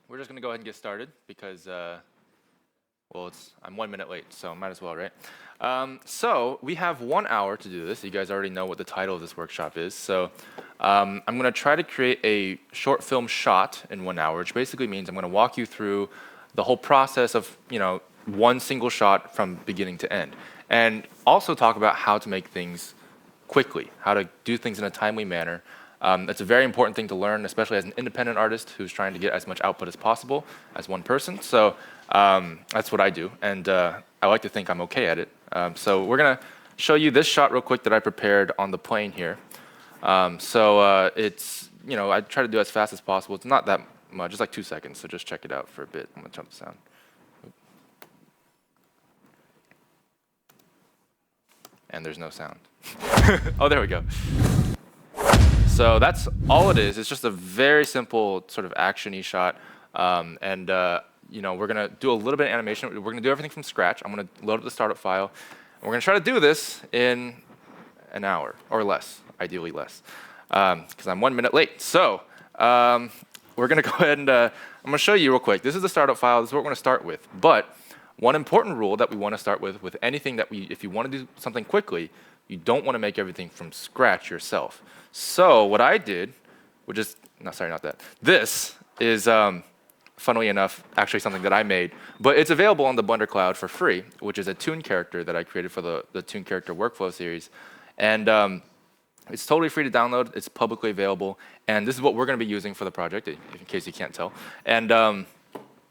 we're just going to go ahead and get started because, well, I'm 1 minute late, so might as well, right? So we have 1 hour to do this. You guys already know what the title of this workshop is. So I'm going to try to create a short film shot in 1 hour, which basically means I'm going to walk you through the whole process of, one single shot from beginning to end, and also talk about how to make things quickly, how to do things in a timely manner. That's a very important thing to learn, especially as an independent artist who's trying to get as much output as possible as one person. So that's what I do, and I like to think I'm okay at it. So we're gonna show you this shot real quick that I prepared on the plane here. It's, I try to do as fast as possible. It's not that much, it's like 2 seconds, so just check it out for a bit. I'm gonna turn the sound. And there's no sound. Oh, there we go. So that's all it is. It's just a very simple sort of action-y shot. We're gonna do a little bit of animation. We're gonna do everything from scratch. I'm gonna load up the startup file. And we're gonna try to do this in an hour or less, ideally less, because I'm 1 minute late. So we're gonna go ahead and I'm gonna show you real quick. This is the startup file. This is what we're gonna start with. But one important rule that we want to start with anything that if you want to do something quickly, you don't want to make everything from scratch yourself. So what I did, this is, funnily enough, actually something that I made, but it's available on the Blender Cloud for free, which is a Toon character that I created for the Toon character workflow series. And it's totally free to download. It's publicly available. And this is what we're going to be using for the project, in case you can't tell. And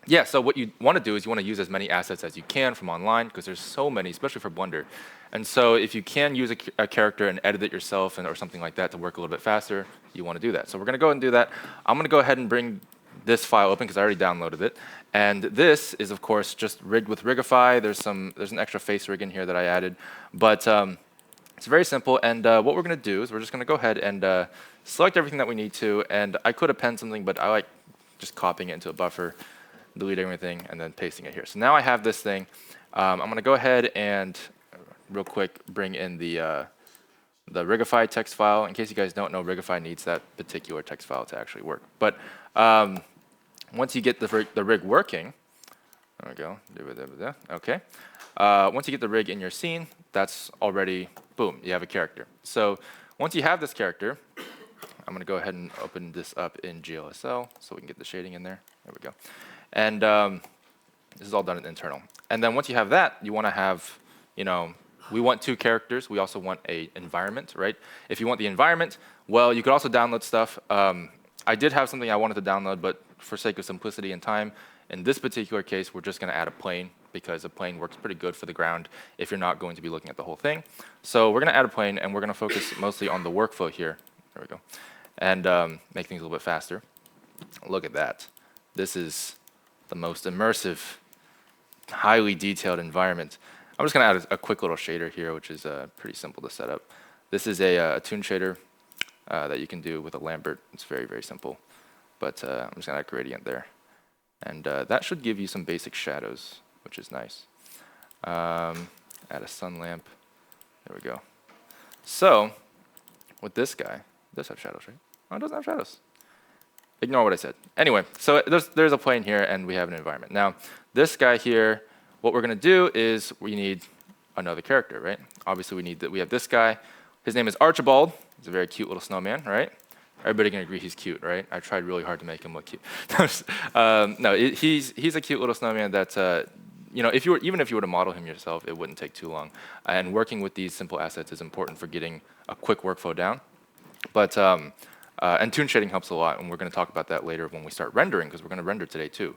yeah, so what you want to do is you want to use as many assets as you can from online, because there's so many, especially for Blender. And so if you can use a character and edit it yourself or something like that to work a little bit faster, you want to do that. So we're going to go ahead and do that. I'm going to go ahead and bring this file open because I already downloaded it. And this is, of course, just rigged with Rigify. There's an extra face rig in here that I added. But it's very simple. And what we're going to do is we're just going to go ahead and select everything that we need to. And I could append something, but I like just copying it into a buffer, delete everything, and then pasting it here. So now I have this thing. I'm going to go ahead and real quick bring in the Rigify text file. In case you guys don't know, Rigify needs that particular text file to actually work. But once you get the rig working, there we go. Okay. Once you get the rig in your scene, that's already, boom, you have a character. So once you have this character, I'm going to go ahead and open this up in GLSL so we can get the shading in there. There we go. And this is all done in internal. And then once you have that, you want to have, we want 2 characters. We also want an environment, right? If you want the environment, well, you could also download stuff. I did have something I wanted to download, but for sake of simplicity and time, in this particular case, we're just going to add a plane because a plane works pretty good for the ground if you're not going to be looking at the whole thing. So we're going to add a plane, and we're going to focus mostly on the workflow here. There we go. And make things a little bit faster. Look at that. This is the most immersive, highly detailed environment. I'm just going to add a quick little shader here, which is pretty simple to set up. This is a Toon shader that you can do with a Lambert. It's very, very simple. But I'm just going to add a gradient there. And that should give you some basic shadows, which is nice. Add a sun lamp. There we go. So with this guy, it does have shadows, right? Oh, it doesn't have shadows. Ignore what I said. Anyway, so there's a plane here, and we have an environment. Now, this guy here, what we're going to do is we need another character, right? Obviously, we have this guy. His name is Archibald. He's a very cute little snowman, right? Everybody can agree he's cute, right? I tried really hard to make him look cute. He's a cute little snowman that, even if you were to model him yourself, it wouldn't take too long. And working with these simple assets is important for getting a quick workflow down. But and toon shading helps a lot, and we're going to talk about that later when we start rendering, because we're going to render today too,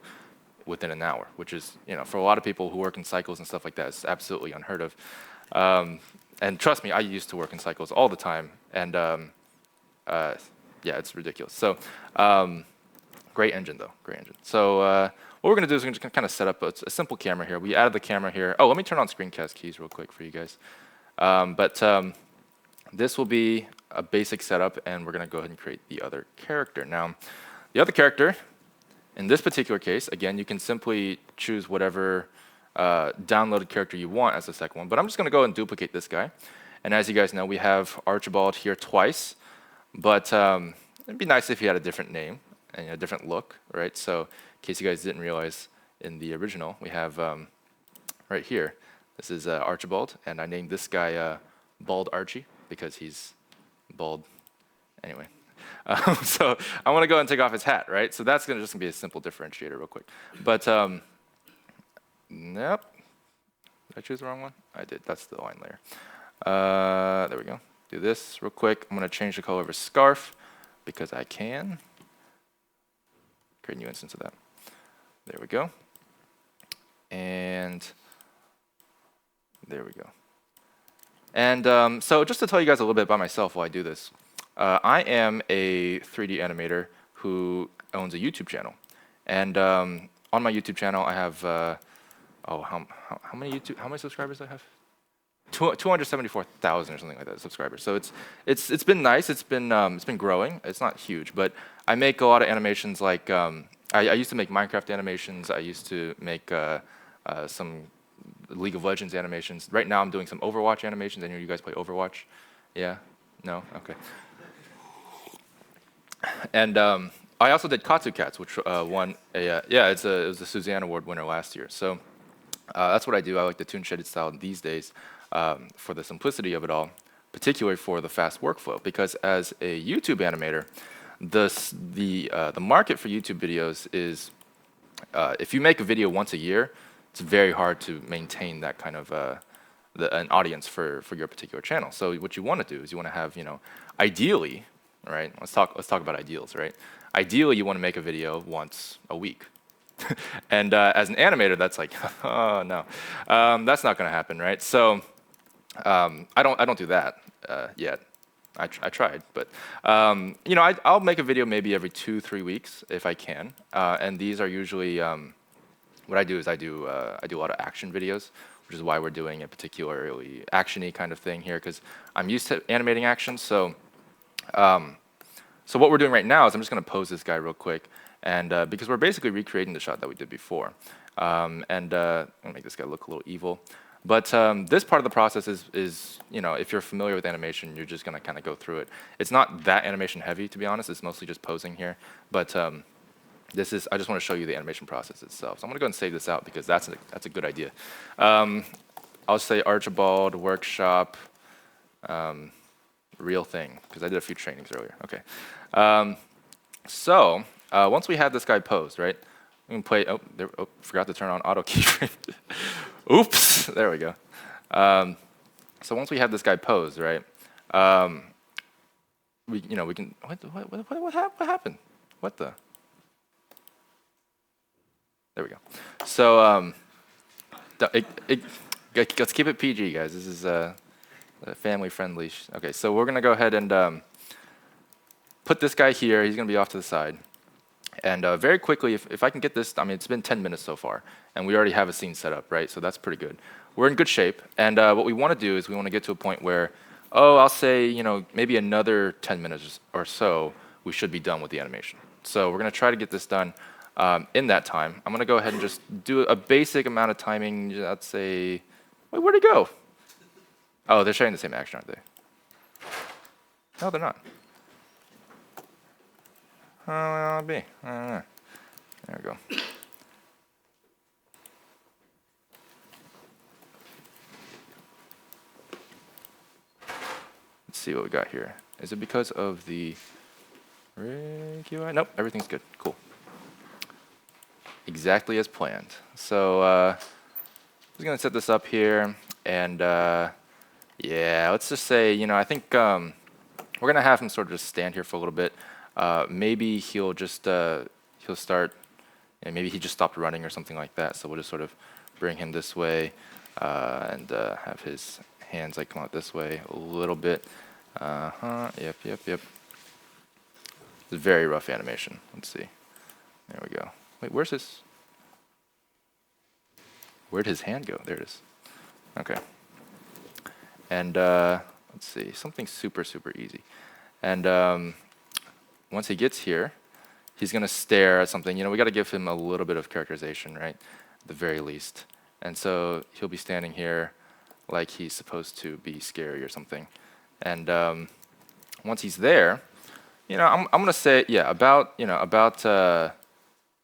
within an hour, which is, for a lot of people who work in cycles and stuff like that, it's absolutely unheard of. And trust me, I used to work in cycles all the time, and yeah, it's ridiculous. So great engine, though, great engine. So what we're going to do is we're going to kind of set up a simple camera here. We added the camera here. Oh, let me turn on screencast keys real quick for you guys. This will be a basic setup, and we're going to go ahead and create the other character. Now, the other character, in this particular case, again, you can simply choose whatever downloaded character you want as the second one. But I'm just going to go and duplicate this guy. And as you guys know, we have Archibald here twice. But it'd be nice if he had a different name and a different look, right? So case you guys didn't realize, in the original, we have right here, this is Archibald, and I named this guy Bald Archie because he's bald. Anyway, so I want to go ahead and take off his hat, right? So that's just gonna be a simple differentiator real quick. But nope, did I choose the wrong one? I did, that's the line layer. There we go. Do this real quick. I'm gonna change the color of his scarf because I can. Create a new instance of that. There we go. And there we go. And so just to tell you guys a little bit about myself while I do this, I am a 3D animator who owns a YouTube channel. And on my YouTube channel, I have, how many subscribers do I have? 274,000 or something like that subscribers. So it's been nice. It's been growing. It's not huge, but I make a lot of animations. Like I used to make Minecraft animations. I used to make some League of Legends animations. Right now, I'm doing some Overwatch animations. Any of you guys play Overwatch? Yeah? No? Okay. And I also did Katsu Cats, which won a it was a Suzanne Award winner last year. So that's what I do. I like the toon shaded style these days. For the simplicity of it all, particularly for the fast workflow. Because as a YouTube animator, the market for YouTube videos is, if you make a video once a year, it's very hard to maintain that kind of an audience for your particular channel. So what you want to do is you want to have, ideally, right? Let's talk about ideals, right? Ideally, you want to make a video once a week. And as an animator, that's like, oh no, that's not going to happen, right? So I don't do that yet. I tried, but I'll make a video maybe every 2-3 weeks if I can. And these are usually what I do is I do a lot of action videos, which is why we're doing a particularly action-y kind of thing here, because I'm used to animating action. So what we're doing right now is I'm just going to pose this guy real quick, and because we're basically recreating the shot that we did before. I'm going to make this guy look a little evil. But this part of the process is, if you're familiar with animation, you're just going to kind of go through it. It's not that animation heavy, to be honest. It's mostly just posing here. But I just want to show you the animation process itself. So I'm going to go and save this out because that's a good idea. I'll say Archibald, workshop, real thing, because I did a few trainings earlier. Okay. So once we have this guy posed, right? We can play. Forgot to turn on auto keyframe. Oops. There we go. So once we have this guy posed, right? We can. What happened? What the? There we go. So let's keep it PG, guys. This is family friendly. Okay. So we're gonna go ahead and put this guy here. He's gonna be off to the side. And very quickly, if I can get this, it's been 10 minutes so far, and we already have a scene set up, right? So that's pretty good. We're in good shape, and what we want to do is we want to get to a point where, I'll say, maybe another 10 minutes or so, we should be done with the animation. So we're going to try to get this done in that time. I'm going to go ahead and just do a basic amount of timing. I'd say, wait, where'd it go? Oh, they're sharing the same action, aren't they? No, they're not. There we go. Let's see what we got here. Is it because of the rig UI? Nope, everything's good. Cool. Exactly as planned. So I'm just gonna set this up here, and yeah, let's just say, I think we're gonna have him sort of just stand here for a little bit. Maybe he'll just he'll start. Maybe he just stopped running or something like that. So we'll just sort of bring him this way and have his hands like come out this way a little bit. Yep. It's a very rough animation. Let's see. There we go. Wait, where'd his hand go? There it is. Okay. And let's see, something super easy. And once he gets here, he's going to stare at something. We got to give him a little bit of characterization, right? At the very least. And so he'll be standing here like he's supposed to be scary or something. And once he's there, I'm going to say, yeah, about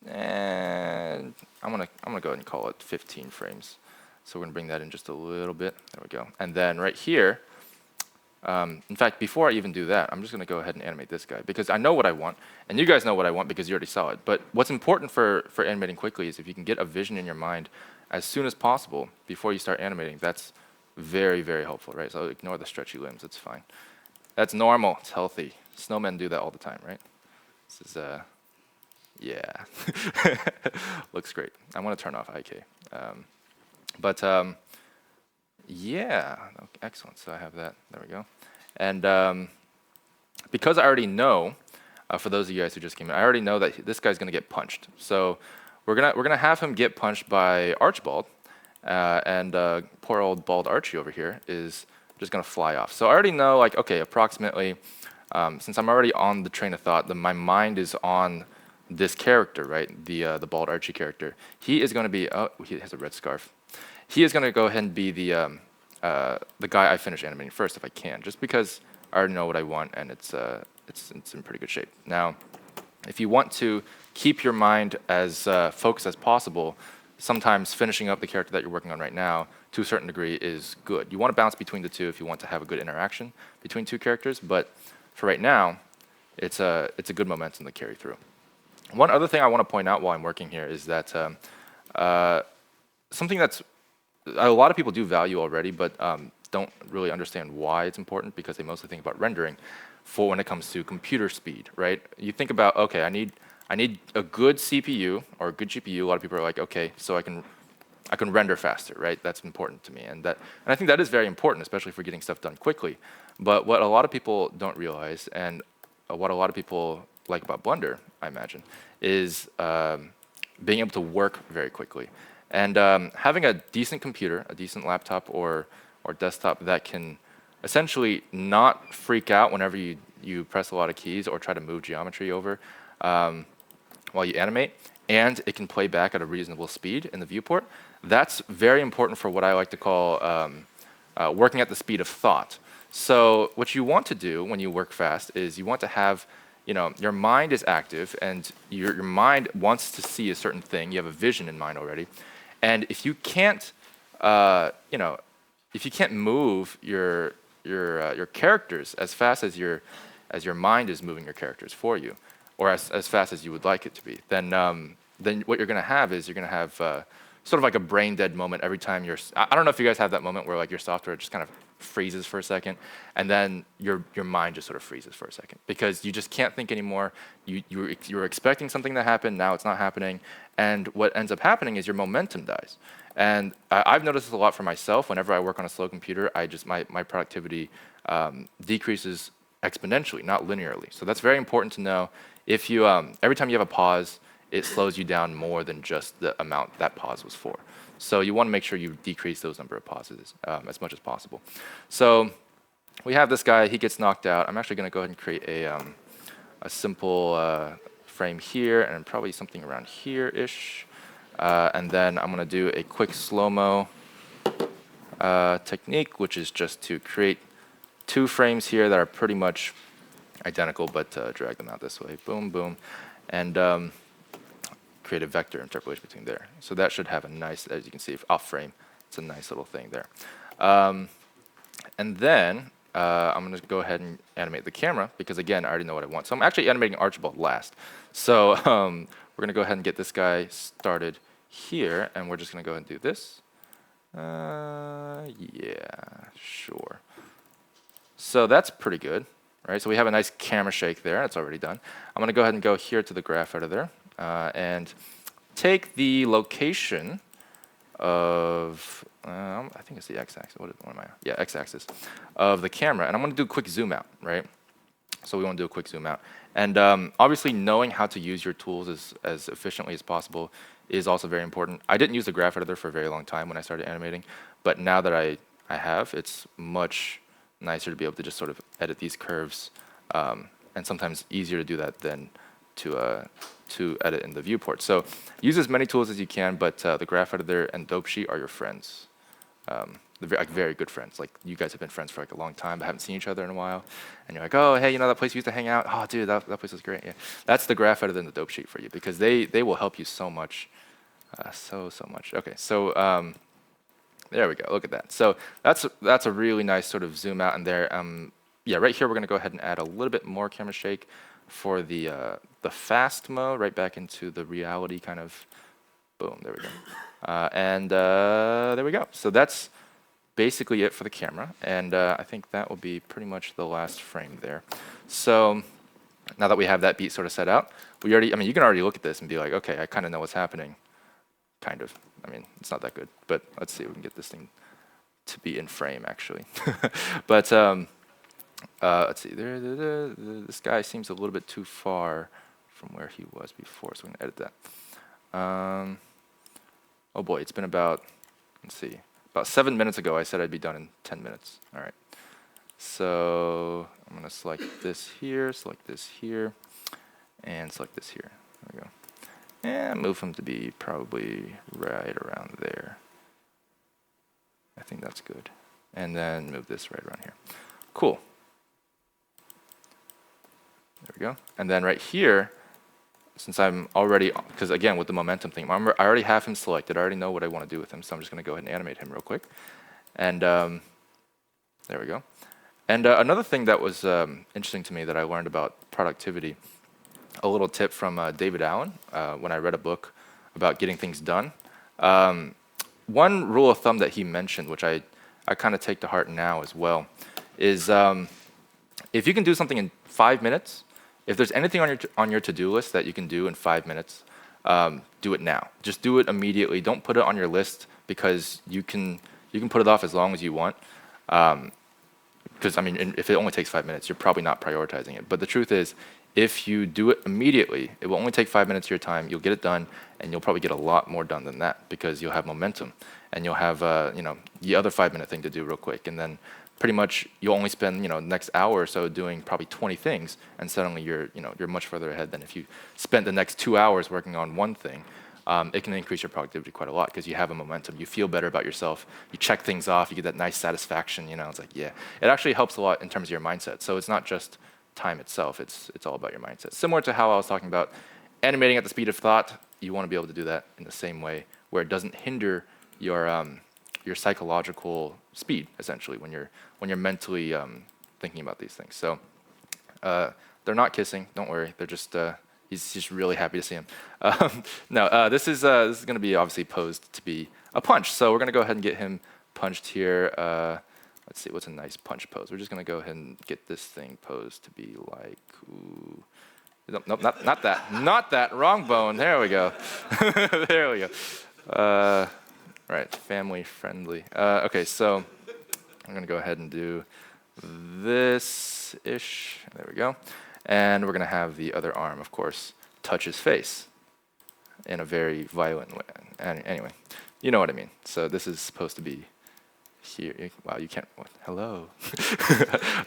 And I'm gonna go ahead and call it 15 frames. So we're gonna bring that in just a little bit. There we go. And then right here, in fact, before I even do that, I'm just gonna go ahead and animate this guy because I know what I want, and you guys know what I want because you already saw it. But what's important for animating quickly is if you can get a vision in your mind as soon as possible before you start animating. That's very, very helpful, right? So ignore the stretchy limbs. It's fine. That's normal. It's healthy. Snowmen do that all the time, right? This is yeah, looks great. I want to turn off IK. Yeah, okay, excellent. So I have that. There we go. And because I already know, for those of you guys who just came in, I already know that this guy's going to get punched. So we're gonna have him get punched by Archibald, and poor old bald Archie over here is just going to fly off. So I already know, like, okay, approximately. Since I'm already on the train of thought, my mind is on this character, right? The bald Archie character. He is going to be. Oh, he has a red scarf. He is going to go ahead and be the guy I finish animating first if I can, just because I already know what I want and it's in pretty good shape. Now, if you want to keep your mind as focused as possible, sometimes finishing up the character that you're working on right now to a certain degree is good. You want to bounce between the two if you want to have a good interaction between two characters, but for right now, it's a good momentum to carry through. One other thing I want to point out while I'm working here is that something that's a lot of people do value already, but don't really understand why it's important because they mostly think about rendering for when it comes to computer speed, right? You think about, okay, I need a good CPU or a good GPU. A lot of people are like, okay, so I can render faster, right? That's important to me, and I think that is very important, especially for getting stuff done quickly. But what a lot of people don't realize, and what a lot of people like about Blender, I imagine, is being able to work very quickly. And having a decent computer, a decent laptop or desktop that can essentially not freak out whenever you press a lot of keys or try to move geometry over while you animate, and it can play back at a reasonable speed in the viewport, that's very important for what I like to call working at the speed of thought. So what you want to do when you work fast is you want to have, your mind is active and your mind wants to see a certain thing. You have a vision in mind already. And if you can't, if you can't move your characters as fast as your mind is moving your characters for you, or as fast as you would like it to be, then what you're going to have is you're going to have sort of like a brain dead moment every time I don't know if you guys have that moment where like your software just kind of freezes for a second, and then your mind just sort of freezes for a second because you just can't think anymore. You're expecting something to happen, now it's not happening, and what ends up happening is your momentum dies. And I've noticed this a lot for myself. Whenever I work on a slow computer, my productivity decreases exponentially, not linearly. So that's very important to know. If you every time you have a pause, it slows you down more than just the amount that pause was for. So you want to make sure you decrease those number of pauses as much as possible. So we have this guy, he gets knocked out. I'm actually going to go ahead and create a simple frame here and probably something around here-ish. And then I'm going to do a quick slow-mo technique, which is just to create 2 frames here that are pretty much identical, but drag them out this way. Boom, boom. And create a vector interpolation between there. So that should have a nice, as you can see, off frame. It's a nice little thing there. And then I'm going to go ahead and animate the camera because, again, I already know what I want. So I'm actually animating Archibald last. So we're going to go ahead and get this guy started here, and we're just going to go ahead and do this. Yeah, sure. So that's pretty good, right? So we have a nice camera shake there. It's already done. I'm going to go ahead and go here to the graph editor and take the location of, I think it's the x-axis. What am I? Yeah, x-axis of the camera. And I'm going to do a quick zoom out, right? So we want to do a quick zoom out. And obviously knowing how to use your tools as efficiently as possible is also very important. I didn't use the graph editor for a very long time when I started animating, but now that I have, it's much nicer to be able to just sort of edit these curves, and sometimes easier to do that than to edit in the viewport. So use as many tools as you can, but the graph editor and dope sheet are your friends. they're like very good friends. Like you guys have been friends for like a long time, but haven't seen each other in a while. And you're like, oh, hey, you know that place we used to hang out? Oh, dude, that place was great. Yeah, that's the graph editor and the dope sheet for you because they will help you so much, so much. Okay, so there we go. Look at that. So that's a really nice sort of zoom out in there. Yeah, right here we're gonna go ahead and add a little bit more camera shake for the fast mode, right back into the reality kind of. Boom, there we go. And there we go. So that's basically it for the camera. And I think that will be pretty much the last frame there. So now that we have that beat sort of set out, I mean, you can already look at this and be like, okay, I kind of know what's happening. Kind of. I mean, it's not that good. But let's see if we can get this thing to be in frame, actually. But let's see. This guy seems a little bit too far from where he was before, so we're going to edit that. Oh boy, it's been about, let's see, about 7 minutes ago I said I'd be done in 10 minutes. All right. So I'm going to select this here, and select this here. There we go. And move him to be probably right around there. I think that's good. And then move this right around here. Cool. There we go. And then right here, since I'm already, because again, with the momentum thing, I already have him selected. I already know what I want to do with him, so I'm just going to go ahead and animate him real quick. And there we go. And another thing that was interesting to me that I learned about productivity, a little tip from David Allen when I read a book about getting things done. One rule of thumb that he mentioned, which I kind of take to heart now as well, is if you can do something in 5 minutes, if there's anything on your to-do list that you can do in 5 minutes, do it now. Just do it immediately. Don't put it on your list because you can put it off as long as you want. Because I mean, if it only takes 5 minutes, you're probably not prioritizing it. But the truth is, if you do it immediately, it will only take 5 minutes of your time. You'll get it done, and you'll probably get a lot more done than that because you'll have momentum, and you'll have the other 5-minute thing to do real quick, and then pretty much you'll only spend the next hour or so doing probably 20 things, and suddenly you're much further ahead than if you spent the next 2 hours working on one thing. It can increase your productivity quite a lot because you have a momentum. You feel better about yourself. You check things off. You get that nice satisfaction. It's like, yeah. It actually helps a lot in terms of your mindset. So it's not just time itself. It's all about your mindset. Similar to how I was talking about animating at the speed of thought. You want to be able to do that in the same way where it doesn't hinder your psychological speed, essentially, when you're mentally thinking about these things. So they're not kissing. Don't worry. They're just he's just really happy to see him. No, this is going to be obviously posed to be a punch. So we're going to go ahead and get him punched here. Let's see, what's a nice punch pose? We're just going to go ahead and get this thing posed to be like, ooh. Nope, not that. Not that. Wrong bone. There we go. There we go. Right, family friendly. Okay, so I'm going to go ahead and do this-ish. There we go. And we're going to have the other arm, of course, touch his face in a very violent way. Anyway, you know what I mean. So this is supposed to be here. Wow, you can't. What? Hello.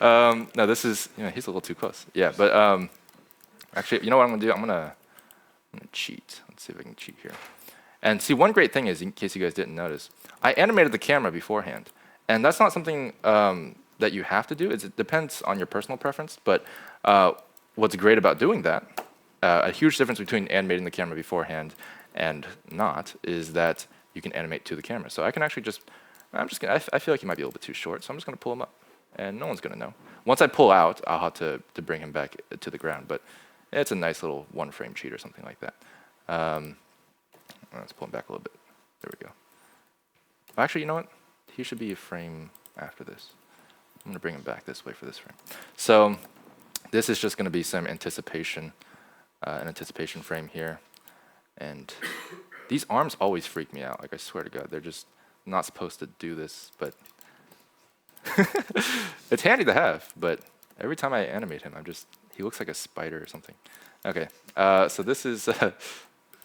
No, this is. He's a little too close. Yeah, but actually, you know what I'm going to do? I'm going to cheat. Let's see if I can cheat here. And see, one great thing is, in case you guys didn't notice, I animated the camera beforehand, and that's not something that you have to do. It depends on your personal preference, but what's great about doing that, a huge difference between animating the camera beforehand and not, is that you can animate to the camera. So I can actually I feel like he might be a little bit too short, so I'm just going to pull him up, and no one's going to know. Once I pull out, I'll have to bring him back to the ground, but it's a nice little one-frame cheat or something like that. Let's pull him back a little bit. There we go. Actually, you know what? He should be a frame after this. I'm going to bring him back this way for this frame. So this is just going to be some anticipation, an anticipation frame here. And these arms always freak me out. Like, I swear to God, they're just not supposed to do this, but it's handy to have. But every time I animate him, he looks like a spider or something. Okay, so this is a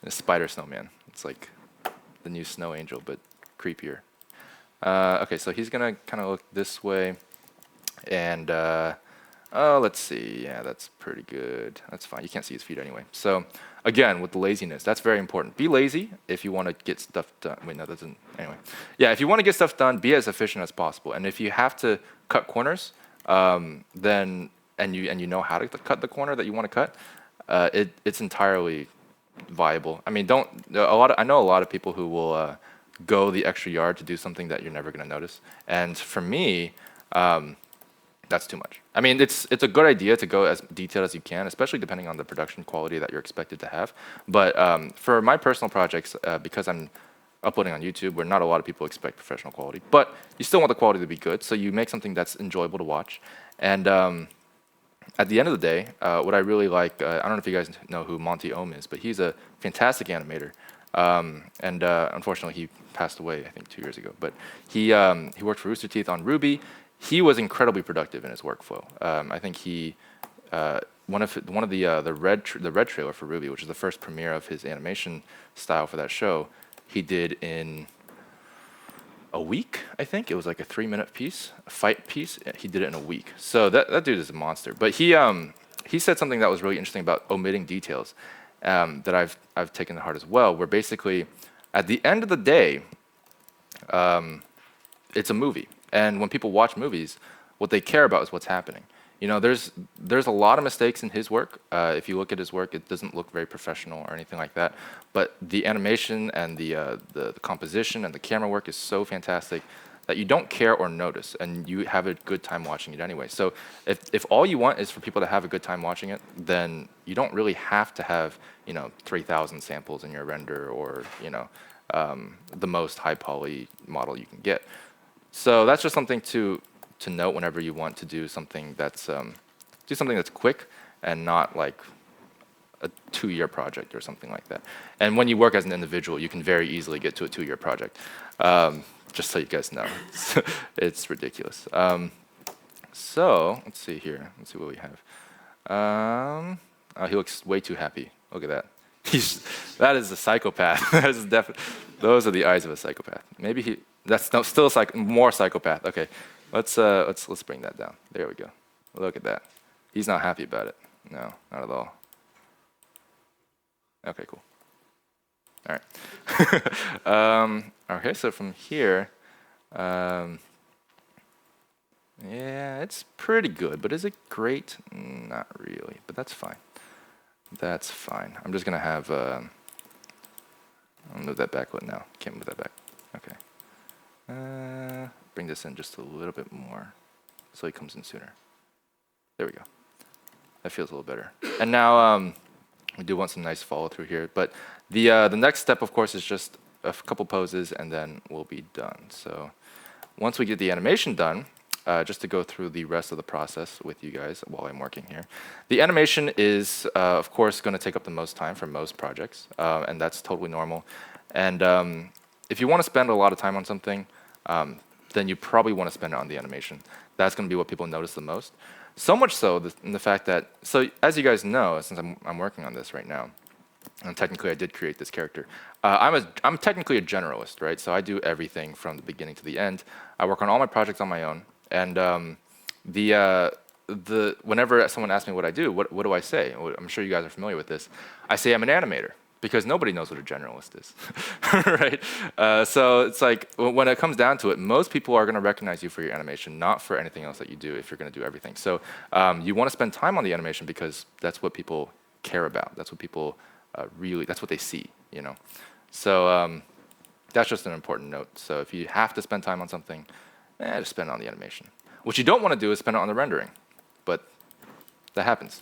spider snowman. It's like the new snow angel, but creepier. Okay, so he's gonna kind of look this way, and Oh, let's see. Yeah, that's pretty good. That's fine. You can't see his feet anyway. So again, with the laziness, that's very important. Be lazy if you want to get stuff done. Wait, no, that doesn't. Anyway, yeah, if you want to get stuff done, be as efficient as possible. And if you have to cut corners, then and you know how to cut the corner that you want to cut, it's entirely viable. I mean, don't a lot. I know a lot of people who will go the extra yard to do something that you're never going to notice. And for me, that's too much. I mean, it's a good idea to go as detailed as you can, especially depending on the production quality that you're expected to have. But for my personal projects, because I'm uploading on YouTube, where not a lot of people expect professional quality, but you still want the quality to be good, so you make something that's enjoyable to watch. And at the end of the day, what I really like, I don't know if you guys know who Monty Ohm is, but he's a fantastic animator. And unfortunately, he passed away, I think, 2 years ago. But he worked for Rooster Teeth on Ruby. He was incredibly productive in his workflow. I think he one of the red trailer for Ruby, which is the first premiere of his animation style for that show, he did in a week. I think it was like a 3-minute piece, a fight piece. He did it in a week. So that dude is a monster. But he said something that was really interesting about omitting details that I've taken to heart as well. Where basically, at the end of the day, it's a movie. And when people watch movies, what they care about is what's happening. You know, there's a lot of mistakes in his work. If you look at his work, it doesn't look very professional or anything like that. But the animation and the composition and the camera work is so fantastic that you don't care or notice, and you have a good time watching it anyway. So if all you want is for people to have a good time watching it, then you don't really have to have 3,000 samples in your render or the most high poly model you can get. So that's just something to note whenever you want to do something that's quick and not like a 2-year project or something like that. And when you work as an individual, you can very easily get to a 2-year project. Just so you guys know, it's ridiculous. So let's see here. Let's see what we have. Oh, he looks way too happy. Look at that. That is a psychopath. Those are the eyes of a psychopath. Maybe that's still more psychopath. Okay, let's bring that down. There we go. Look at that. He's not happy about it. No, not at all. Okay, cool. All right. Okay, so from here, yeah, it's pretty good, but is it great? Not really, but that's fine. That's fine. I'm just gonna have. I'll move that back. What now? Can't move that back. Okay. Bring this in just a little bit more, so it comes in sooner. There we go. That feels a little better. And now we do want some nice follow through here, but the next step, of course, is just a couple poses, and then we'll be done. So once we get the animation done, just to go through the rest of the process with you guys while I'm working here. The animation is, of course, going to take up the most time for most projects, and that's totally normal. And if you want to spend a lot of time on something, then you probably want to spend it on the animation. That's going to be what people notice the most. So much so in the fact that, so as you guys know, since I'm working on this right now, and technically I did create this character, I'm technically a generalist, right? So I do everything from the beginning to the end. I work on all my projects on my own, and whenever someone asks me what I do, what do I say? I'm sure you guys are familiar with this. I say I'm an animator, because nobody knows what a generalist is, right? So it's like, when it comes down to it, most people are going to recognize you for your animation, not for anything else that you do if you're going to do everything. So you want to spend time on the animation because that's what people care about. That's what people that's what they see, So that's just an important note. So if you have to spend time on something, just spend it on the animation. What you don't want to do is spend it on the rendering, but that happens.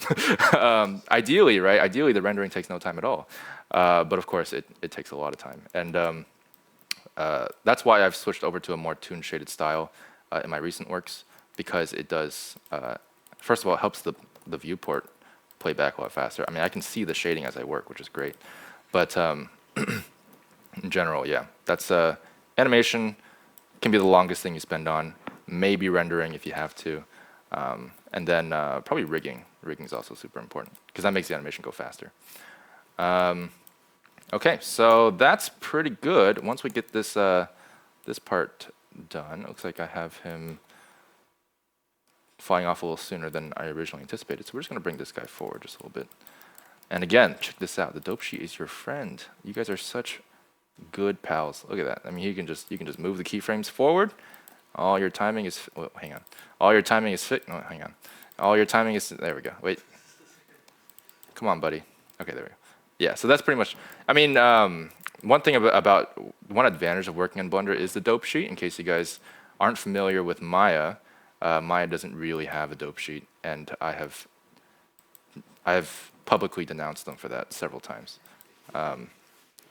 Ideally, right? Ideally, the rendering takes no time at all. But of course, it takes a lot of time. And that's why I've switched over to a more toon shaded style in my recent works, because it does, first of all, it helps the viewport play back a lot faster. I mean, I can see the shading as I work, which is great. But in general, yeah, that's animation can be the longest thing you spend on. Maybe rendering if you have to. And then probably rigging. Rigging is also super important because that makes the animation go faster. Okay, so that's pretty good. Once we get this this part done, it looks like I have him flying off a little sooner than I originally anticipated. So we're just going to bring this guy forward just a little bit. And again, check this out. The dope sheet is your friend. You guys are such good pals. Look at that. I mean, you can just move the keyframes forward. All your timing is, well, hang on. All your timing is fit. No, hang on. All your timing is, there we go. Wait. Come on, buddy. Okay, there we go. Yeah, so that's pretty much, I mean, one thing about one advantage of working in Blender is the dope sheet. In case you guys aren't familiar with Maya, Maya doesn't really have a dope sheet, and I have publicly denounced them for that several times.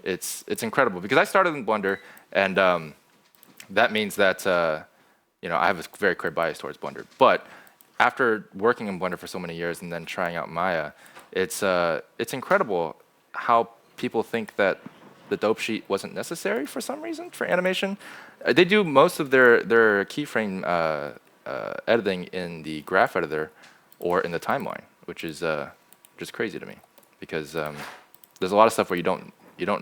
It's incredible because I started in Blender, and that means that I have a very clear bias towards Blender. But after working in Blender for so many years and then trying out Maya, it's incredible how people think that the dope sheet wasn't necessary for some reason for animation. They do most of their keyframe editing in the graph editor or in the timeline, which is just crazy to me because there's a lot of stuff where you don't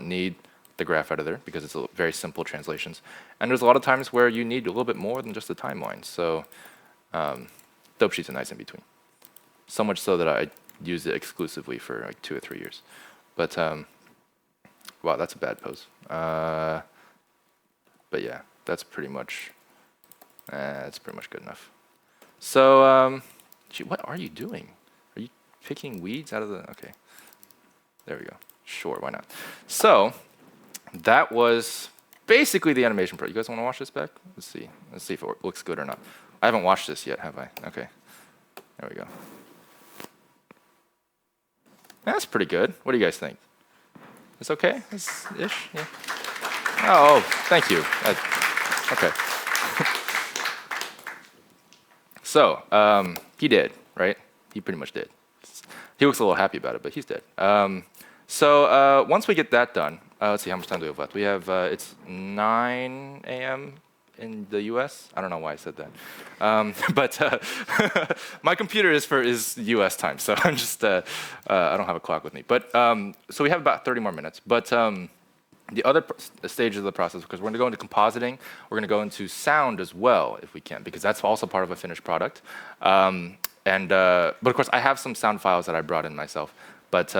need the graph editor because it's very simple translations, and there's a lot of times where you need a little bit more than just the timeline. So dope sheet's a nice in between. So much so that I used it exclusively for like 2 or 3 years. But wow, that's a bad pose. But yeah, that's pretty much good enough. So gee, what are you doing? Are you picking weeds out of the? Okay, there we go. Sure, why not? So that was basically the animation part. You guys want to watch this back? Let's see if it looks good or not. I haven't watched this yet, have I? Okay, there we go. That's pretty good. What do you guys think? It's okay? It's ish? Yeah. Oh, thank you. Okay. So, he did, right? He pretty much did. He looks a little happy about it, but he's dead. So once we get that done, let's see, how much time do we have left? We have, it's 9 a.m. in the US. I don't know why I said that. But my computer is US time, so I'm just, I don't have a clock with me. But so we have about 30 more minutes. But the other stage of the process, because we're going to go into compositing, we're going to go into sound as well, if we can, because that's also part of a finished product. But of course, I have some sound files that I brought in myself. But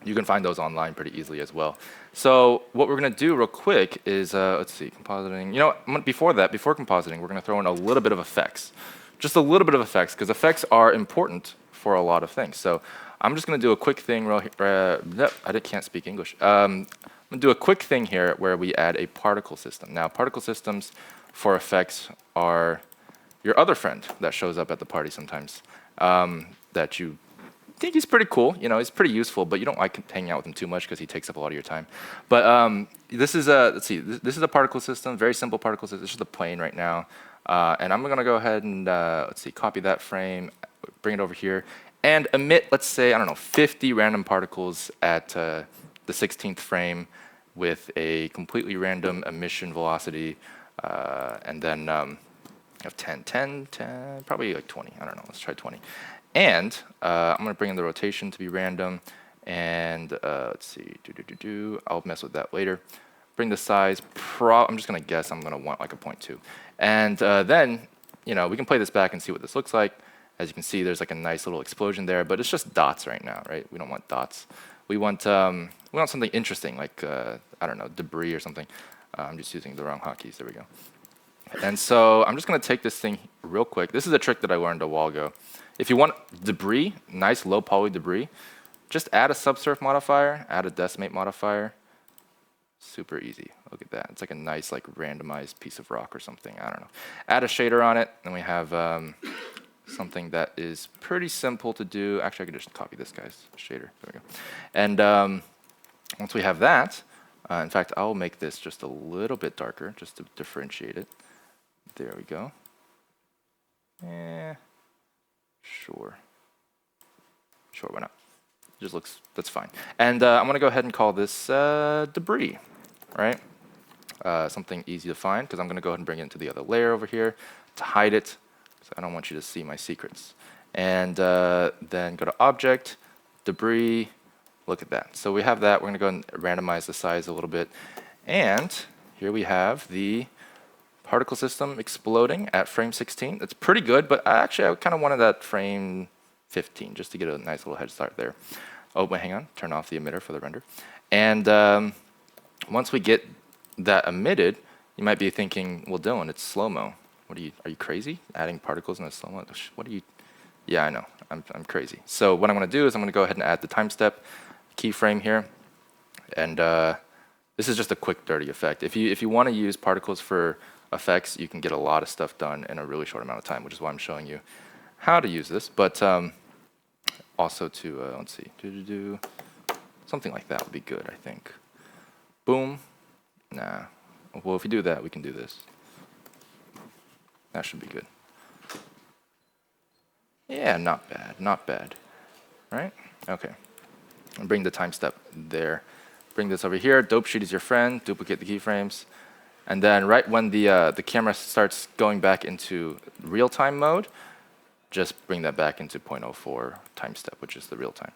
you can find those online pretty easily as well. So what we're going to do real quick is, let's see, compositing. You know, before compositing, we're going to throw in a little bit of effects. Just a little bit of effects, because effects are important for a lot of things. So I'm just going to do a quick thing. I can't speak English. I'm going to do a quick thing here where we add a particle system. Now, particle systems for effects are your other friend that shows up at the party sometimes that you think he's pretty cool. You know, he's pretty useful, but you don't like hanging out with him too much because he takes up a lot of your time. But this is a, let's see, this is a particle system, very simple particle system. This is the plane right now. And I'm going to go ahead and, let's see, copy that frame, bring it over here, and emit, let's say, I don't know, 50 random particles at the 16th frame with a completely random emission velocity, and then have 10, probably like 20. I don't know, let's try 20. And I'm going to bring in the rotation to be random. And let's see, I'll mess with that later. Bring the size, I'm just going to guess I'm going to want like a 0.2. And then, you know, we can play this back and see what this looks like. As you can see, there's like a nice little explosion there, but it's just dots right now, right? We don't want dots. We want something interesting, like, I don't know, debris or something. I'm just using the wrong hotkeys. There we go. And so I'm just going to take this thing real quick. This is a trick that I learned a while ago. If you want debris, nice low poly debris, just add a subsurf modifier, add a decimate modifier. Super easy. Look at that. It's like a nice, like, randomized piece of rock or something. I don't know. Add a shader on it, and we have something that is pretty simple to do. Actually, I could just copy this guy's shader. There we go. And once we have that, in fact, I'll make this just a little bit darker just to differentiate it. There we go. Sure, why not? Just looks, that's fine. And I'm going to go ahead and call this debris, right? Something easy to find, because I'm going to go ahead and bring it into the other layer over here to hide it, because I don't want you to see my secrets. And then go to Object, Debris, look at that. So we have that. We're going to go and randomize the size a little bit. And here we have the particle system exploding at frame 16. It's pretty good, but actually I kind of wanted that frame 15 just to get a nice little head start there. Oh, wait, hang on. Turn off the emitter for the render. And once we get that emitted, you might be thinking, well, Dylan, it's slow-mo. Are you crazy? Adding particles in a slow-mo? What are you? Yeah, I know. I'm crazy. So what I'm going to do is I'm going to go ahead and add the time step keyframe here. And this is just a quick, dirty effect. If you want to use particles for effects, you can get a lot of stuff done in a really short amount of time, which is why I'm showing you how to use this. But also to, let's see, something like that would be good, I think. Boom. Nah. Well, if you do that, we can do this. That should be good. Yeah, not bad, not bad. Right? Okay. And bring the time step there. Bring this over here. Dope sheet is your friend. Duplicate the keyframes. And then right when the camera starts going back into real-time mode, just bring that back into 0.04 time step, which is the real time.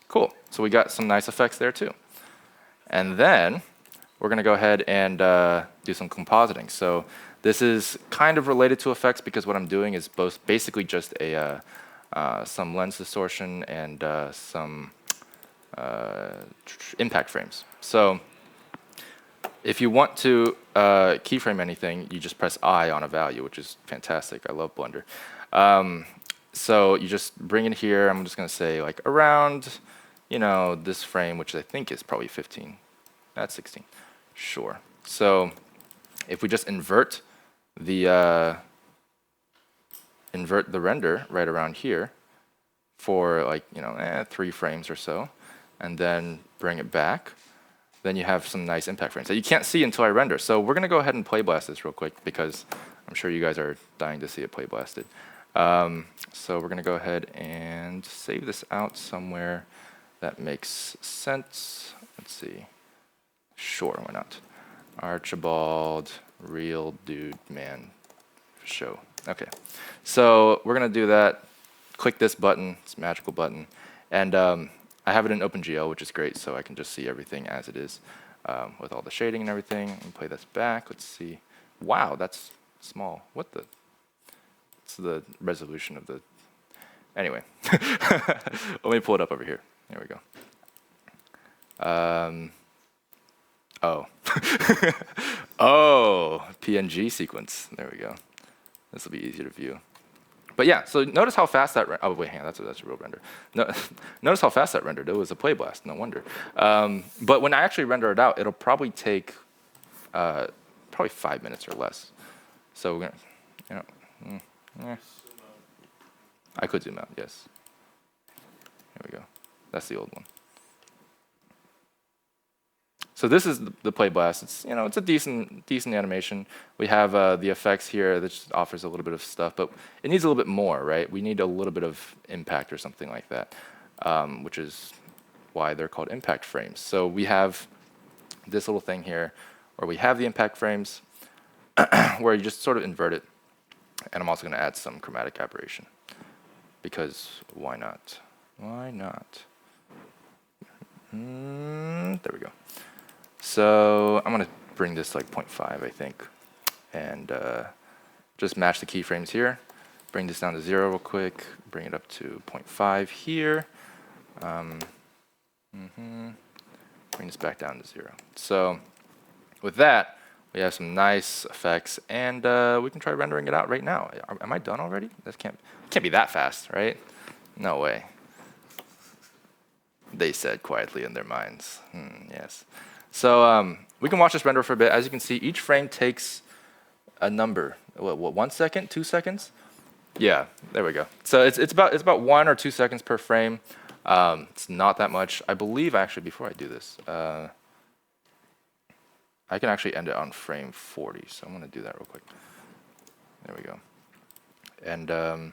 Cool. So we got some nice effects there too. And then we're going to go ahead and do some compositing. So this is kind of related to effects because what I'm doing is basically just some lens distortion and some impact frames. So if you want to keyframe anything, you just press I on a value, which is fantastic. I love Blender. So you just bring it here. I'm just going to say like around, this frame, which I think is probably 15. That's 16. Sure. So if we just invert the render right around here for like 3 frames or so, and then bring it back, then you have some nice impact frames that you can't see until I render. So we're going to go ahead and play blast this real quick because I'm sure you guys are dying to see it play blasted. So we're going to go ahead and save this out somewhere that makes sense. Let's see. Sure, why not? Archibald, real dude, man, show. Okay, so we're going to do that. Click this button, this magical button, and I have it in OpenGL, which is great, so I can just see everything as it is with all the shading and everything. And play this back. Let's see. Wow, that's small. What the? It's the resolution of the. Anyway, let me pull it up over here. There we go. Oh. Oh, PNG sequence. There we go. This will be easier to view. But yeah, so notice how fast that. Oh wait, hang on, that's a real render. No, notice how fast that rendered. It was a play blast. No wonder. But when I actually render it out, it'll probably take probably 5 minutes or less. So we're gonna, I could zoom out. Yes. Here we go. That's the old one. So this is the play blast. It's it's a decent animation. We have the effects here that just offers a little bit of stuff, but it needs a little bit more, right? We need a little bit of impact or something like that, which is why they're called impact frames. So we have this little thing here where we have the impact frames where you just sort of invert it, and I'm also going to add some chromatic aberration because why not? Why not? There we go. So I'm going to bring this like 0.5, I think, and just match the keyframes here. Bring this down to 0 real quick. Bring it up to 0.5 here. Bring this back down to 0. So with that, we have some nice effects, and we can try rendering it out right now. Am I done already? That can't be that fast, right? No way. They said quietly in their minds. Yes. So we can watch this render for a bit. As you can see, each frame takes a number. What 1 second, 2 seconds? Yeah, there we go. So it's about 1 or 2 seconds per frame. It's not that much. I believe actually before I do this, I can actually end it on frame 40. So I'm going to do that real quick. There we go. And let's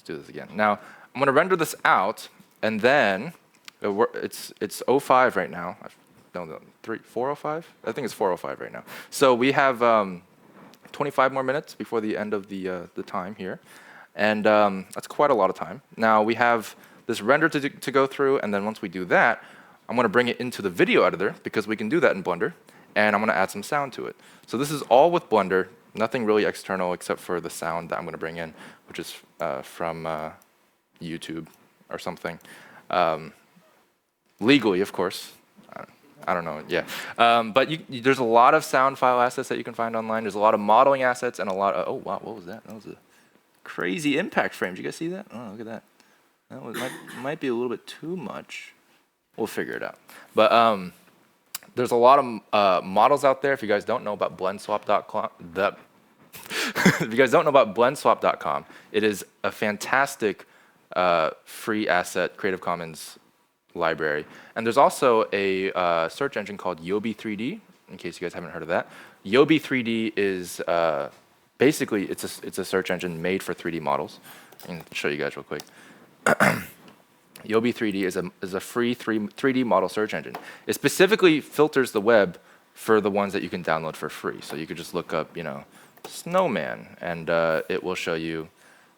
do this again. Now I'm going to render this out, and then. It's 05 right now. No, 405? I think it's 405 right now. So we have 25 more minutes before the end of the time here. And that's quite a lot of time. Now we have this render to go through, and then once we do that, I'm going to bring it into the video editor because we can do that in Blender. and I'm going to add some sound to it. So this is all with Blender, nothing really external except for the sound that I'm going to bring in, which is from YouTube or something. Legally, of course. I don't know, yeah. But there's a lot of sound file assets that you can find online. There's a lot of modeling assets and a lot of, oh wow, what was that? That was a crazy impact frame. Did you guys see that? Oh, look at that. That might be a little bit too much. We'll figure it out. But there's a lot of models out there. If you guys don't know about blendswap.com, if you guys don't know about blendswap.com, it is a fantastic free asset Creative Commons library. And there's also a search engine called Yobi 3D, in case you guys haven't heard of that. Yobi 3D is basically, it's a search engine made for 3D models. I can show you guys real quick. Yobi 3D is a free 3D model search engine. It specifically filters the web for the ones that you can download for free. So you could just look up, snowman, and it will show you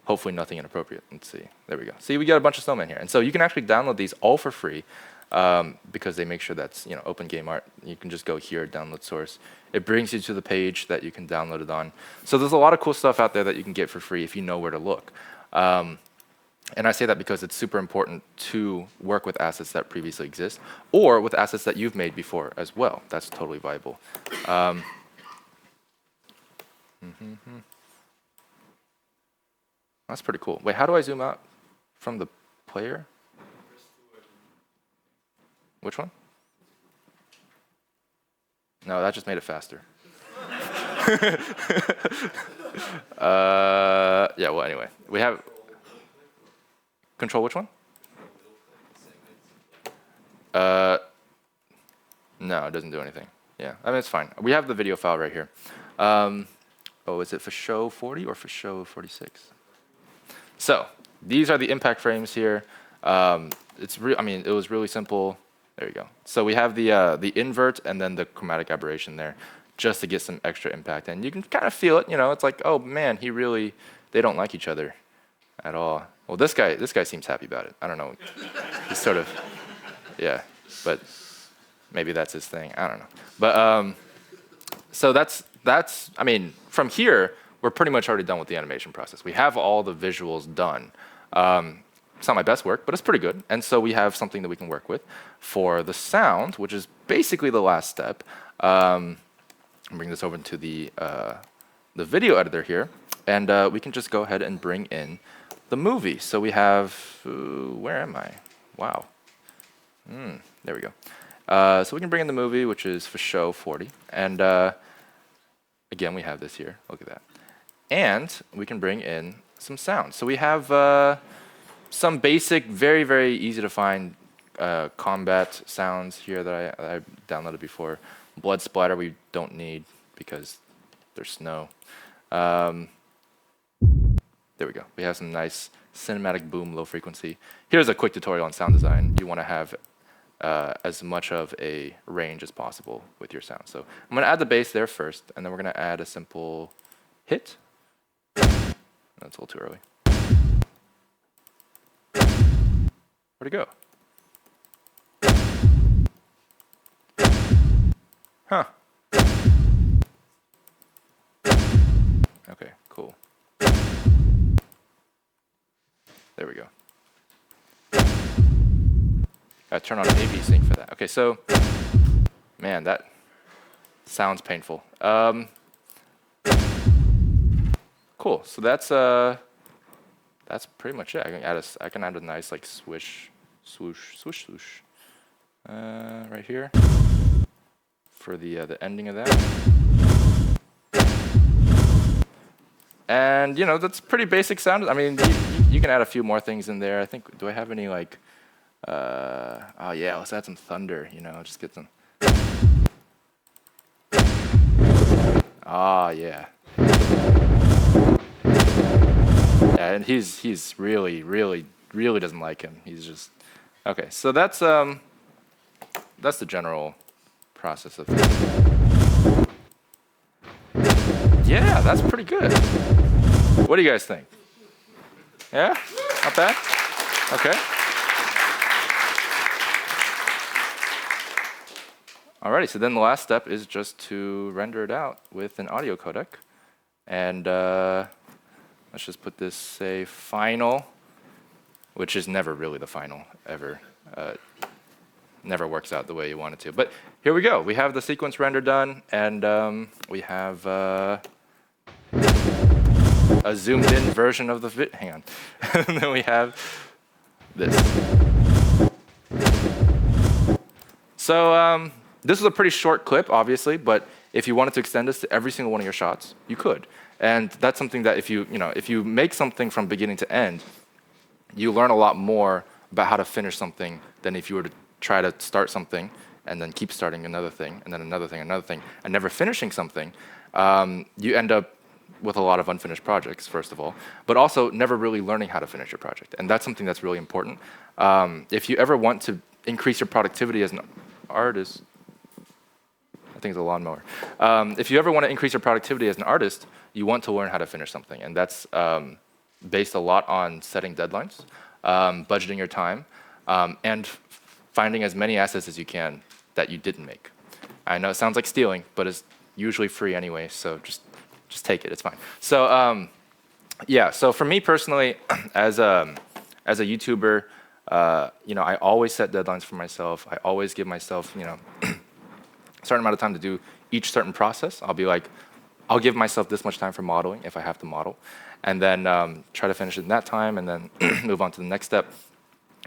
hopefully nothing inappropriate. Let's see. There we go. See, we got a bunch of snowmen here. And so you can actually download these all for free because they make sure that's open game art. You can just go here, download source. It brings you to the page that you can download it on. So there's a lot of cool stuff out there that you can get for free if you know where to look. And I say that because it's super important to work with assets that previously exist or with assets that you've made before as well. That's totally viable. That's pretty cool. Wait, how do I zoom out from the player? Which one? No, that just made it faster. Yeah, well, anyway. We have... Control which one? No, it doesn't do anything. Yeah, I mean, it's fine. We have the video file right here. Oh, is it for show 40 or for show 46? So these are the impact frames here. It was really simple. There you go. So we have the invert and then the chromatic aberration there, just to get some extra impact. And you can kind of feel it. It's like, oh man, they don't like each other at all. Well, this guy seems happy about it. I don't know. He's sort of, yeah. But maybe that's his thing. I don't know. But so that's. I mean, from here, we're pretty much already done with the animation process. We have all the visuals done. It's not my best work, but it's pretty good. And so we have something that we can work with for the sound, which is basically the last step. Bring this over into the video editor here, and we can just go ahead and bring in the movie. So we have, where am I? Wow. There we go. So we can bring in the movie, which is for show 40. And again, we have this here. Look at that. And we can bring in some sound. So we have some basic, very, very easy to find combat sounds here that I downloaded before. Blood splatter we don't need because there's snow. There we go. We have some nice cinematic boom, low frequency. Here's a quick tutorial on sound design. You want to have as much of a range as possible with your sound. So I'm going to add the bass there first, and then we're going to add a simple hit. That's a little too early. Where'd it go? Huh. Okay, cool. There we go. Gotta turn on A/B sync for that. Okay, so, man, that sounds painful. Cool. So that's pretty much it. I can add a nice like swish, swoosh, swoosh, swoosh, right here for the ending of that. And that's pretty basic sound. I mean, you can add a few more things in there. I think. Do I have any like? Oh yeah, let's add some thunder. Just get some. Ah yeah. Yeah, and he's really doesn't like him. He's just okay. So that's the general process of things. Yeah, that's pretty good. What do you guys think? Yeah, not bad. Okay. Alrighty, so then the last step is just to render it out with an audio codec. And let's just put this, say, final, which is never really the final, ever. Never works out the way you want it to. But here we go. We have the sequence render done, and we have a zoomed-in version of the vid. Hang on. And then we have this. So this is a pretty short clip, obviously, but if you wanted to extend this to every single one of your shots, you could. And that's something that if you make something from beginning to end, you learn a lot more about how to finish something than if you were to try to start something and then keep starting another thing, and then another thing, and never finishing something. You end up with a lot of unfinished projects, first of all, but also never really learning how to finish your project. And that's something that's really important. If you ever want to increase your productivity as an artist, I think it's a lawnmower. If you ever want to increase your productivity as an artist, you want to learn how to finish something. And that's based a lot on setting deadlines, budgeting your time, and finding as many assets as you can that you didn't make. I know it sounds like stealing, but it's usually free anyway, so just take it, it's fine. So yeah, so for me personally, as a YouTuber, I always set deadlines for myself. I always give myself, a certain amount of time to do each certain process. I'll be like, I'll give myself this much time for modeling if I have to model, and then try to finish it in that time, and then move on to the next step.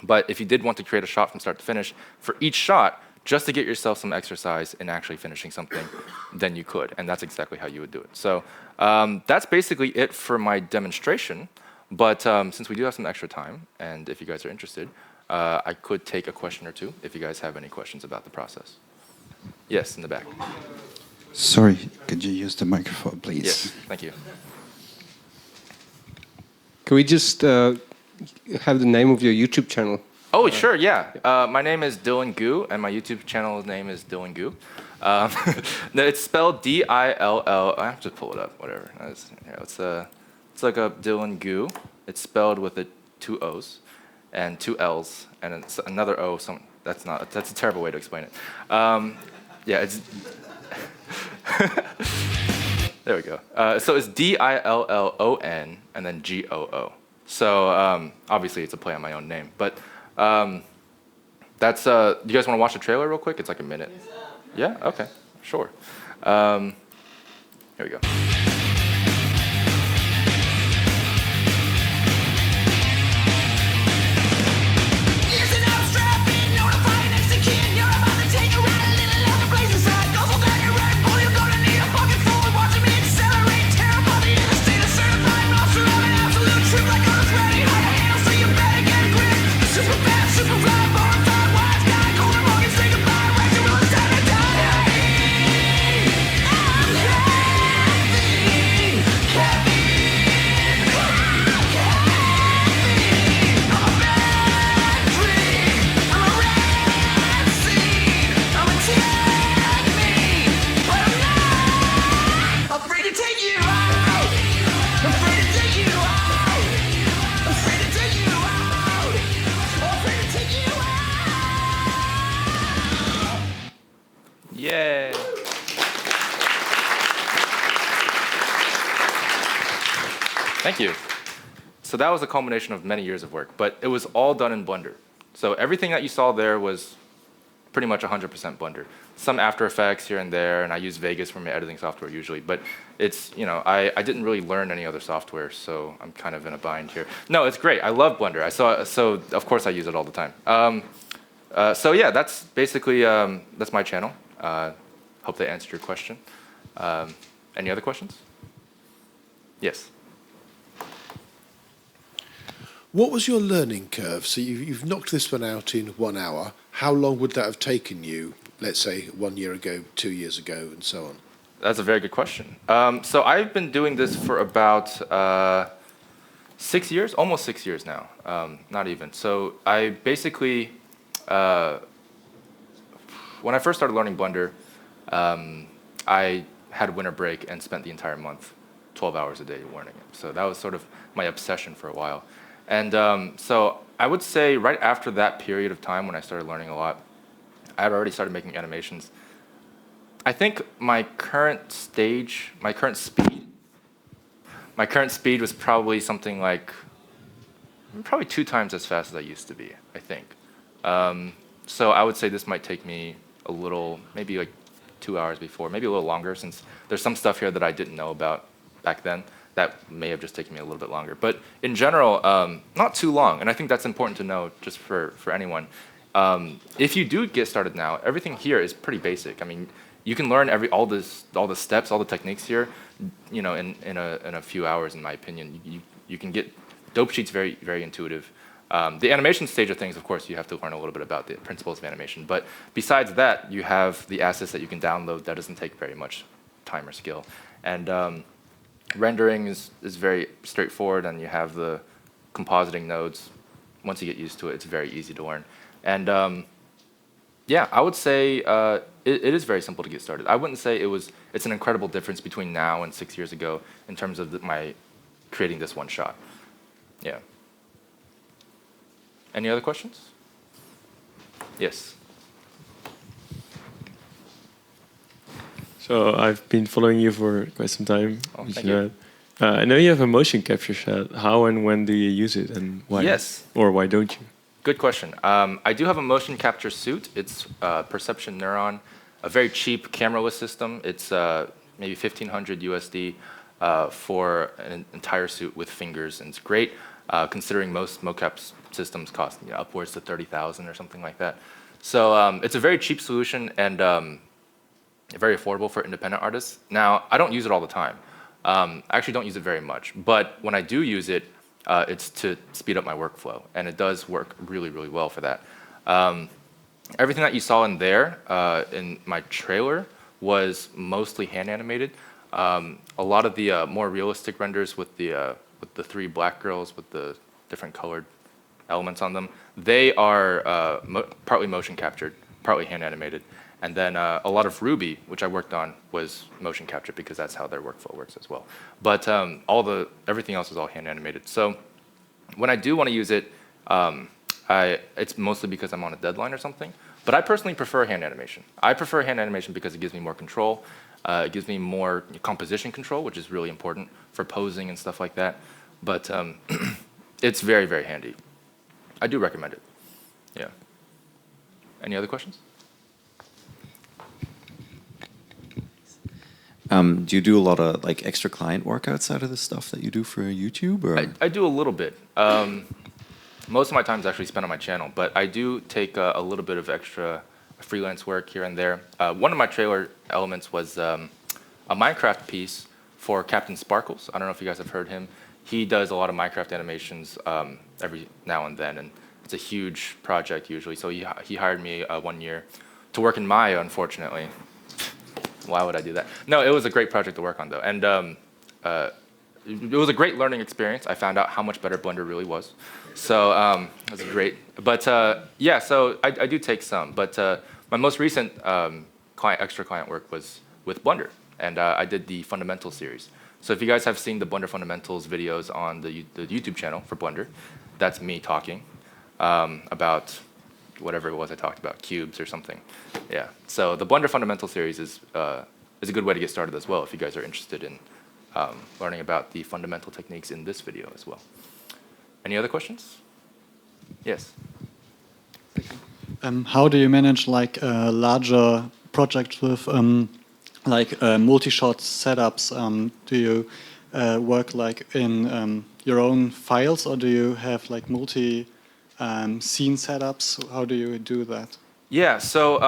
But if you did want to create a shot from start to finish, for each shot, just to get yourself some exercise in actually finishing something, then you could, and that's exactly how you would do it. So that's basically it for my demonstration. But since we do have some extra time, and if you guys are interested, I could take a question or two if you guys have any questions about the process. Yes, in the back. Sorry, could you use the microphone, please? Yes, thank you. Can we just have the name of your YouTube channel? Oh, sure, yeah. My name is Dillon Gu, and my YouTube channel name is Dillon Gu. No, it's spelled D-I-L-L. I have to pull it up, whatever. It's like a Dillon Gu. It's spelled with 2 O's and 2 L's, and it's another O. That's a terrible way to explain it. Yeah, it's there we go. So it's D-I-L-L-O-N and then G-O-O. So obviously it's a play on my own name, but that's. Do you guys want to watch the trailer real quick? It's like a minute. Yeah. Okay. Sure. Here we go. Yay! Thank you. So that was a culmination of many years of work, but it was all done in Blender. So everything that you saw there was pretty much 100% Blender. Some After Effects here and there, and I use Vegas for my editing software usually, but it's, I didn't really learn any other software, so I'm kind of in a bind here. No, it's great. I love Blender. So of course I use it all the time. So yeah, that's basically, that's my channel. Hope that answered your question. Any other questions? Yes. What was your learning curve? So you've knocked this one out in 1 hour. How long would that have taken you, let's say 1 year ago, 2 years ago, and so on? That's a very good question. So I've been doing this for about 6 years, almost 6 years now, not even. So I basically, when I first started learning Blender, I had winter break and spent the entire month, 12 hours a day learning it. So that was sort of my obsession for a while. And so I would say right after that period of time when I started learning a lot, I had already started making animations I think my current speed was probably something like, probably 2 times as fast as I used to be, I think. So I would say this might take me a little, maybe like 2 hours before, maybe a little longer, since there's some stuff here that I didn't know about back then that may have just taken me a little bit longer. But in general, not too long, and I think that's important to know just for anyone. If you do get started now, everything here is pretty basic. I mean, you can learn all the steps, all the techniques here, you know, in a few hours, in my opinion. You can get dope sheets very, very intuitive. The animation stage of things, of course, you have to learn a little bit about the principles of animation. But besides that, you have the assets that you can download that doesn't take very much time or skill. And rendering is very straightforward, and you have the compositing nodes. Once you get used to it, it's very easy to learn. And yeah, I would say it is very simple to get started. I wouldn't say it's an incredible difference between now and 6 years ago in terms of my creating this one shot. Yeah. Any other questions? Yes. So I've been following you for quite some time. Oh, thank you. I know you have a motion capture shot. How and when do you use it, and why? Yes. Or why don't you? Good question. I do have a motion capture suit. It's Perception Neuron, a very cheap cameraless system. It's maybe 1,500 USD for an entire suit with fingers, and it's great considering most mocap systems cost upwards to 30,000 or something like that. So it's a very cheap solution and very affordable for independent artists. Now, I don't use it all the time. I actually don't use it very much, but when I do use it, it's to speed up my workflow, and it does work really, really well for that. Everything that you saw in there, in my trailer, was mostly hand animated. A lot of the more realistic renders with the 3 black girls with the different colored elements on them, they are partly motion captured, partly hand animated. And then a lot of Ruby, which I worked on, was motion captured because that's how their workflow works as well. But everything else is all hand animated. So when I do want to use it, it's mostly because I'm on a deadline or something. But I personally prefer hand animation. I prefer hand animation because it gives me more control. It gives me more composition control, which is really important for posing and stuff like that. But it's very, very handy. I do recommend it. Yeah. Any other questions? Do you do a lot of like extra client work outside of the stuff that you do for YouTube? Or? I do a little bit. Most of my time is actually spent on my channel, but I do take a little bit of extra freelance work here and there. One of my trailer elements was a Minecraft piece for Captain Sparkles. I don't know if you guys have heard him. He does a lot of Minecraft animations every now and then, and it's a huge project usually. So he hired me 1 year to work in Maya, unfortunately. Why would I do that? No, it was a great project to work on, though. And it was a great learning experience. I found out how much better Blender really was. So it was great. But yeah, so I do take some. But my most recent extra client work was with Blender. And I did the Fundamental series. So if you guys have seen the Blender Fundamentals videos on the YouTube channel for Blender, that's me talking about whatever it was I talked about, cubes or something. Yeah. So the Blender Fundamental series is a good way to get started as well if you guys are interested in learning about the fundamental techniques in this video as well. Any other questions? Yes. How do you manage like a larger project with like multi-shot setups? Do you work like in your own files, or do you have like scene setups? How do you do that? Yeah, so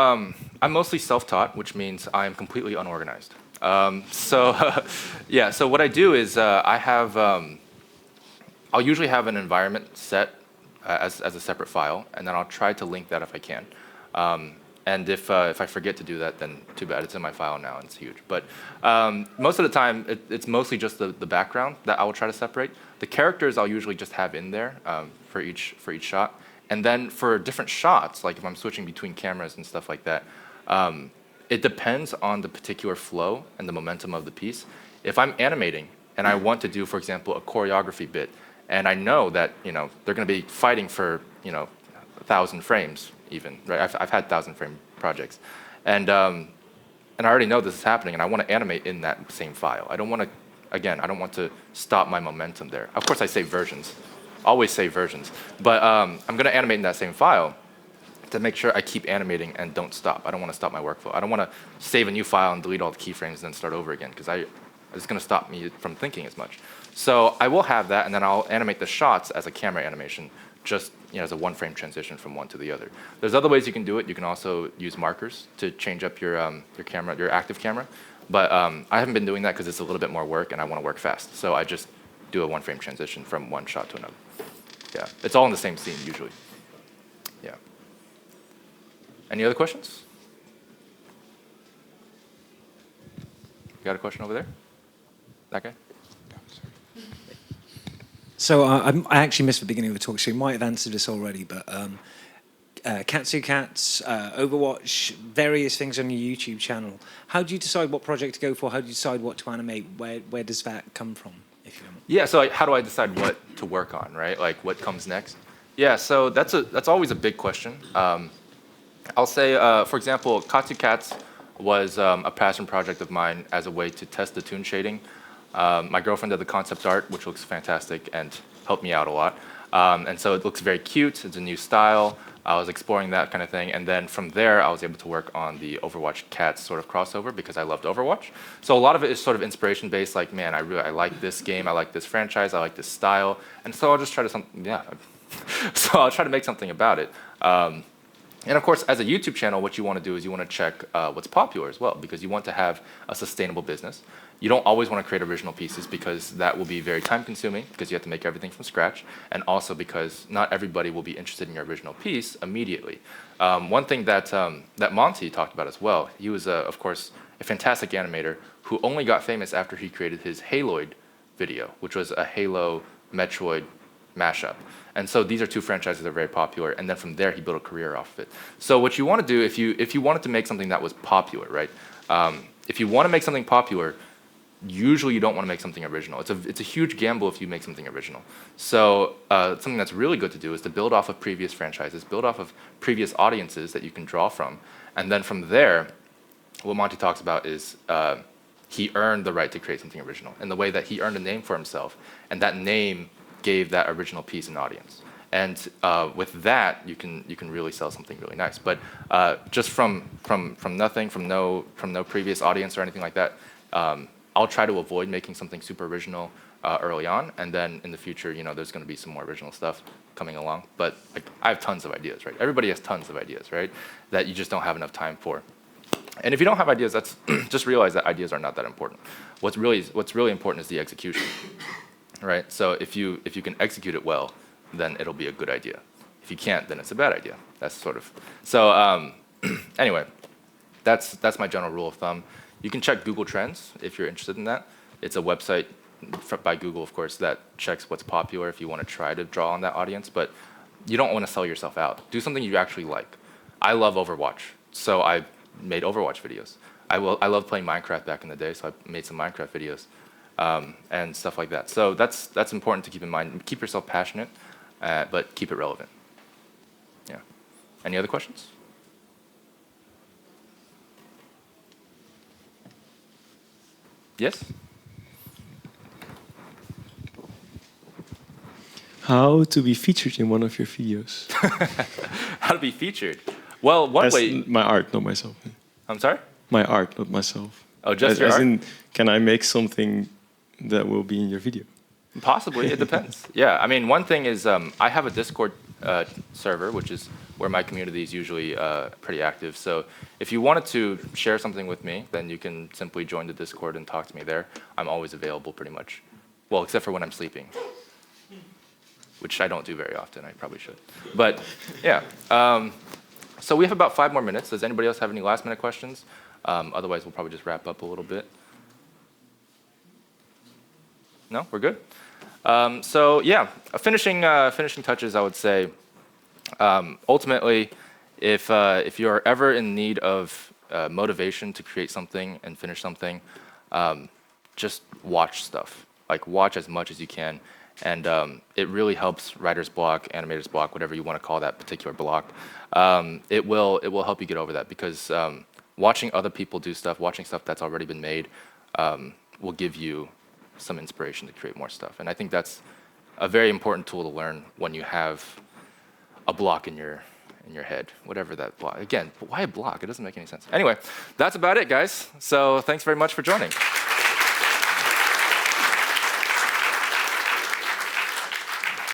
I'm mostly self-taught, which means I'm completely unorganized. Yeah, so what I do is I'll usually have an environment set as a separate file, and then I'll try to link that if I can. And if I forget to do that, then too bad. It's in my file now, and it's huge. But most of the time, it's mostly just the background that I will try to separate. The characters I'll usually just have in there for each shot. And then for different shots, like if I'm switching between cameras and stuff like that, it depends on the particular flow and the momentum of the piece. If I'm animating and I want to do, for example, a choreography bit, and I know that they're going to be fighting for 1,000 frames even, right? I've had 1,000 frame projects, and and I already know this is happening, and I want to animate in that same file. I don't want to, again, I don't want to stop my momentum there. Of course, I save versions, always save versions, but I'm going to animate in that same file to make sure I keep animating and don't stop. I don't want to stop my workflow. I don't want to save a new file and delete all the keyframes and then start over again, because it's going to stop me from thinking as much. So I will have that, and then I'll animate the shots as a camera animation, just as a one-frame transition from one to the other. There's other ways you can do it. You can also use markers to change up your camera, your active camera. But I haven't been doing that because it's a little bit more work, and I want to work fast. So I just do a one-frame transition from one shot to another. Yeah, it's all in the same scene usually. Yeah. Any other questions? You got a question over there? That guy? So I actually missed the beginning of the talk, so you might have answered this already, but Katsu Cats, Overwatch, various things on your YouTube channel. How do you decide what project to go for? How do you decide what to animate? Where does that come from, if you don't mind? Yeah, so how do I decide what to work on, right? Like what comes next? Yeah, so that's always a big question. I'll say, for example, Katsu Cats was a passion project of mine as a way to test the toon shading. My girlfriend did the concept art, which looks fantastic and helped me out a lot. And so it looks very cute. It's a new style. I was exploring that kind of thing. And then from there, I was able to work on the Overwatch Cats sort of crossover because I loved Overwatch. So a lot of it is sort of inspiration based, like, man, I like this game. I like this franchise. I like this style. And so I'll just try to so I'll try to make something about it. And of course, as a YouTube channel, what you want to do is you want to check what's popular as well, because you want to have a sustainable business. You don't always want to create original pieces because that will be very time consuming because you have to make everything from scratch, and also because not everybody will be interested in your original piece immediately. One thing that Monty talked about as well, he was, of course, a fantastic animator who only got famous after he created his Haloid video, which was a Halo Metroid mashup. And so these are two franchises that are very popular, and then from there he built a career off of it. So what you want to do, if you wanted to make something that was popular, right? If you want to make something popular, usually you don't want to make something original. It's a huge gamble if you make something original. So something that's really good to do is to build off of previous franchises, build off of previous audiences that you can draw from, and then from there, what Monty talks about is he earned the right to create something original in the way that he earned a name for himself, and that name gave that original piece an audience. And with that, you can really sell something really nice. But just from nothing, from no previous audience or anything like that, I'll try to avoid making something super original early on, and then in the future, there's going to be some more original stuff coming along. But I have tons of ideas, right? Everybody has tons of ideas, right? That you just don't have enough time for. And if you don't have ideas, that's just realize that ideas are not that important. What's really important is the execution, right? So if you can execute it well, then it'll be a good idea. If you can't, then it's a bad idea. That's sort of so. Anyway, that's my general rule of thumb. You can check Google Trends if you're interested in that. It's a website by Google, of course, that checks what's popular if you want to try to draw on that audience. But you don't want to sell yourself out. Do something you actually like. I love Overwatch, so I made Overwatch videos. I loved playing Minecraft back in the day, so I made some Minecraft videos and stuff like that. So that's important to keep in mind. Keep yourself passionate, but keep it relevant. Yeah. Any other questions? Yes? How to be featured in one of your videos? How to be featured? Well, one way. My art, not myself. I'm sorry? My art, not myself. Oh, just your art? Can I make something that will be in your video? Possibly, it depends. Yeah, I mean, one thing is I have a Discord server, which is where my community is usually pretty active. So if you wanted to share something with me, then you can simply join the Discord and talk to me there. I'm always available pretty much. Well, except for when I'm sleeping, which I don't do very often. I probably should. But yeah. So we have about 5 more minutes. Does anybody else have any last minute questions? Otherwise, we'll probably just wrap up a little bit. No, we're good. So yeah, finishing touches, I would say. Ultimately, if you are ever in need of motivation to create something and finish something, just watch stuff. Like watch as much as you can, and it really helps writer's block, animator's block, whatever you want to call that particular block. It will help you get over that because watching other people do stuff, watching stuff that's already been made, will give you some inspiration to create more stuff. And I think that's a very important tool to learn when you have a block in your head, whatever that block. Again, why a block? It doesn't make any sense. Anyway, that's about it, guys. So thanks very much for joining.